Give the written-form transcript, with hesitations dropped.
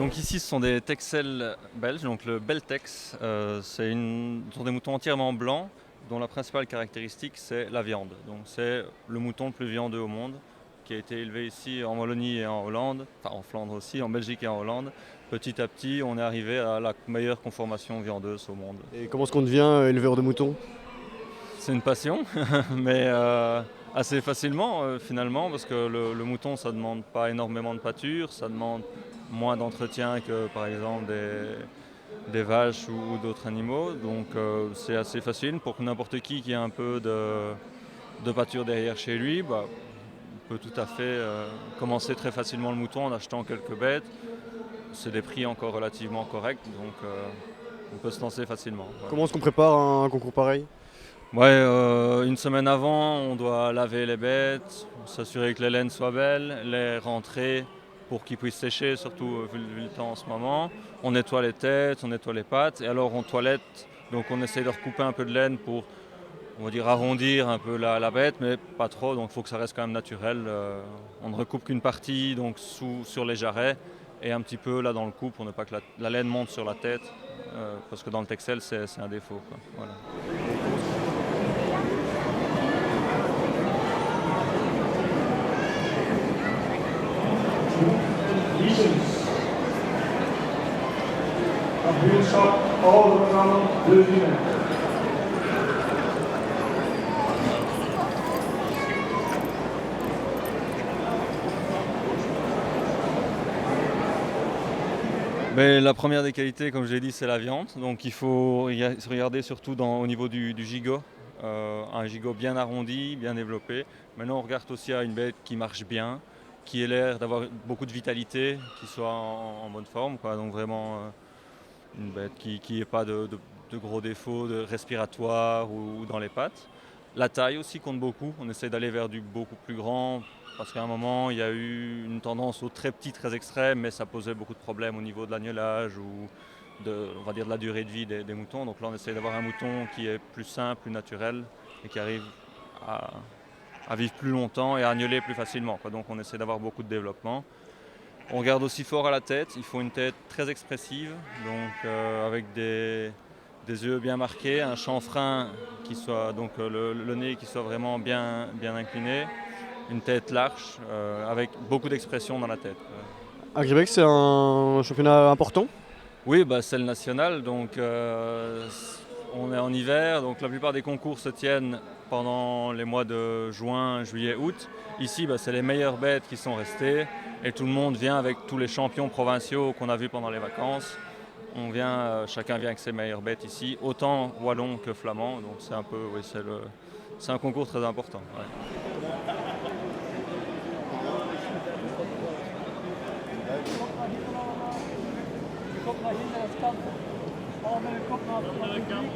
Donc ici, ce sont des Texels belges, donc le Beltex. Ce sont des moutons entièrement blancs, dont la principale caractéristique, c'est la viande. Donc c'est le mouton le plus viandeux au monde, qui a été élevé ici en Wallonie et en Hollande, enfin en Flandre aussi, en Belgique et en Hollande. Petit à petit, on est arrivé à la meilleure conformation viandeuse au monde. Et comment est-ce qu'on devient éleveur de moutons? C'est une passion, mais assez facilement finalement, parce que le mouton, ça ne demande pas énormément de pâture, ça demande moins d'entretien que par exemple des vaches ou d'autres animaux. Donc c'est assez facile pour que n'importe qui a un peu de pâture derrière chez lui, peut tout à fait commencer très facilement le mouton en achetant quelques bêtes. C'est des prix encore relativement corrects, donc on peut se lancer facilement. Voilà. Comment est-ce qu'on prépare un concours pareil? Ouais, une semaine avant, on doit laver les bêtes, s'assurer que les laines soient belles, les rentrer pour qu'ils puissent sécher, surtout vu le temps en ce moment. On nettoie les têtes, on nettoie les pattes, et alors on toilette. Donc on essaye de recouper un peu de laine pour, on va dire, arrondir un peu la bête, mais pas trop, donc il faut que ça reste quand même naturel. On ne recoupe qu'une partie, donc sur les jarrets, et un petit peu là dans le cou pour ne pas que la laine monte sur la tête, parce que dans le texel, c'est un défaut, quoi. Voilà. Kampioenschap overgegaan, deuxième. Mais la première des qualités, comme je l'ai dit, c'est la viande. Donc il faut se regarder surtout au niveau du gigot. Un gigot bien arrondi, bien développé. Maintenant, on regarde aussi à une bête qui marche bien, qui ait l'air d'avoir beaucoup de vitalité, qui soit en bonne forme, quoi. Donc vraiment une bête qui n'ait pas de gros défauts respiratoires ou dans les pattes. La taille aussi compte beaucoup. On essaie d'aller vers du beaucoup plus grand parce qu'à un moment, il y a eu une tendance au très petit, très extrême, mais ça posait beaucoup de problèmes au niveau de l'agnelage ou on va dire de la durée de vie des moutons. Donc là, on essaie d'avoir un mouton qui est plus simple, plus naturel et qui arrive à vivre plus longtemps et à agneler plus facilement, quoi. Donc on essaie d'avoir beaucoup de développement. On regarde aussi fort à la tête. Il faut une tête très expressive, donc avec des yeux bien marqués, un chanfrein qui soit, donc le nez qui soit vraiment bien incliné, une tête large, avec beaucoup d'expression dans la tête. À Québec, c'est un championnat important. Oui, c'est le national, donc on est en hiver, donc la plupart des concours se tiennent pendant les mois de juin, juillet, août. Ici, c'est les meilleures bêtes qui sont restées et tout le monde vient avec tous les champions provinciaux qu'on a vus pendant les vacances. Chacun vient avec ses meilleures bêtes ici, autant wallon que flamand, donc c'est un peu, oui, c'est un concours très important. Ouais. Kop naar hier, dat kan. Al met de kop naar de kant.